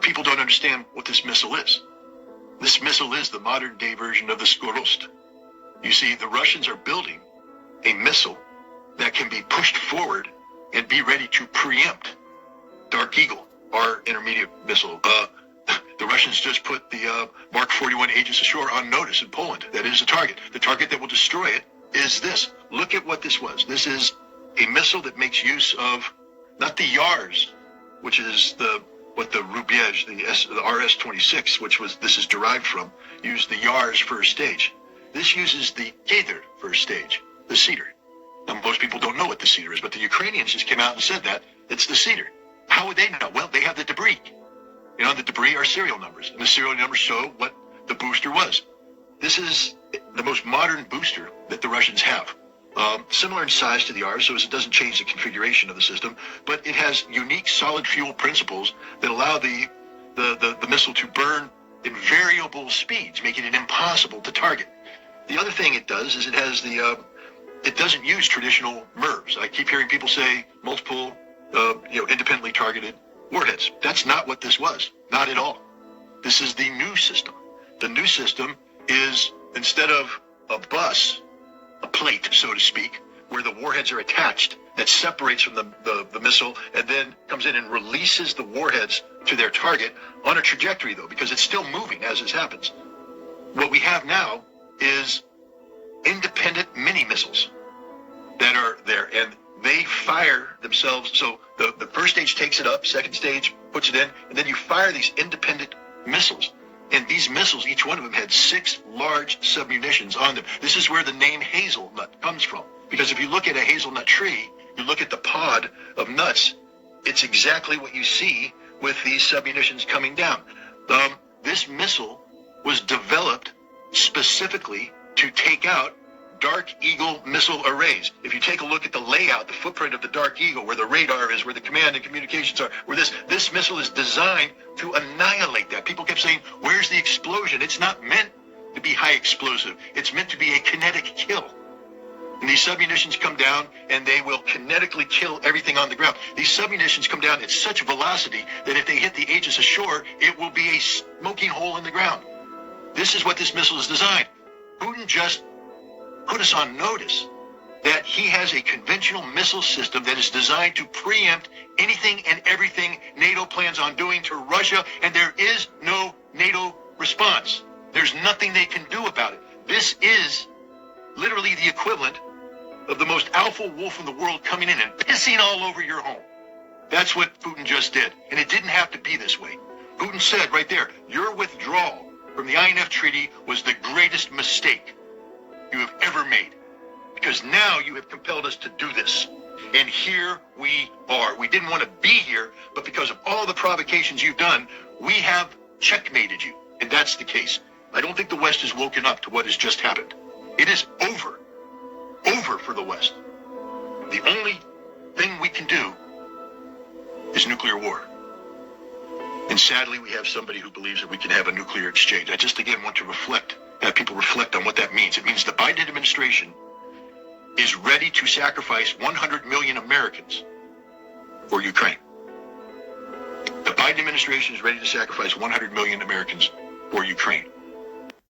people don't understand what this missile is. This missile is the modern day version of the Skorost. You see, the Russians are building a missile that can be pushed forward and be ready to preempt Dark Eagle, our intermediate missile. The Russians just put the Mark 41 Aegis ashore on notice in Poland. That is a target. The target that will destroy it is this. Look at what this was. This is a missile that makes use of not the Yars, which is what the Rubiej, the RS-26, this is derived from, used the Yars first stage. This uses the Keder first stage, the Cedar. Now, most people don't know what the Cedar is, but the Ukrainians just came out and said that it's the Cedar. How would they know? Well, they have the debris. You know, the debris are serial numbers, and the serial numbers show what the booster was. This is the most modern booster that the Russians have. Similar in size to the R's, so it doesn't change the configuration of the system, but it has unique solid fuel principles that allow the missile to burn in variable speeds, making it impossible to target. The other thing it does is it has it doesn't use traditional MIRVs. I keep hearing people say multiple, independently targeted warheads. That's not what this was. Not at all. This is the new system. The new system is, instead of a bus, a plate, so to speak, where the warheads are attached, that separates from the missile and then comes in and releases the warheads to their target on a trajectory, though, because it's still moving as this happens. What we have now is independent mini-missiles that are there, and they fire themselves. So the first stage takes it up, second stage puts it in, and then you fire these independent missiles. And these missiles, each one of them had 6 large submunitions on them. This is where the name Hazelnut comes from. Because if you look at a hazelnut tree, you look at the pod of nuts, it's exactly what you see with these submunitions coming down. This missile was developed specifically to take out Dark Eagle missile arrays. If you take a look at the layout, the footprint of the Dark Eagle, where the radar is, where the command and communications are, where this missile is designed to annihilate that. People kept saying, where's the explosion? It's not meant to be high explosive. It's meant to be a kinetic kill. And these submunitions come down, and they will kinetically kill everything on the ground. These submunitions come down at such velocity that if they hit the Aegis ashore, it will be a smoking hole in the ground. This is what this missile is designed. Putin just put us on notice that he has a conventional missile system that is designed to preempt anything and everything NATO plans on doing to Russia, and there is no NATO response. There's nothing they can do about it. This is literally the equivalent of the most alpha wolf in the world coming in and pissing all over your home. That's what Putin just did, and it didn't have to be this way. Putin said right there, your withdrawal from the INF Treaty was the greatest mistake you have ever made, because now you have compelled us to do this, and here we are. We didn't want to be here, but because of all the provocations you've done, we have checkmated you, and that's the case. I don't think the West has woken up to what has just happened. It is over for the West. The only thing we can do is nuclear war. And sadly, we have somebody who believes that we can have a nuclear exchange. I just, again, want to have people reflect on what that means. It means the Biden administration is ready to sacrifice 100 million Americans for Ukraine. The Biden administration is ready to sacrifice 100 million Americans for Ukraine.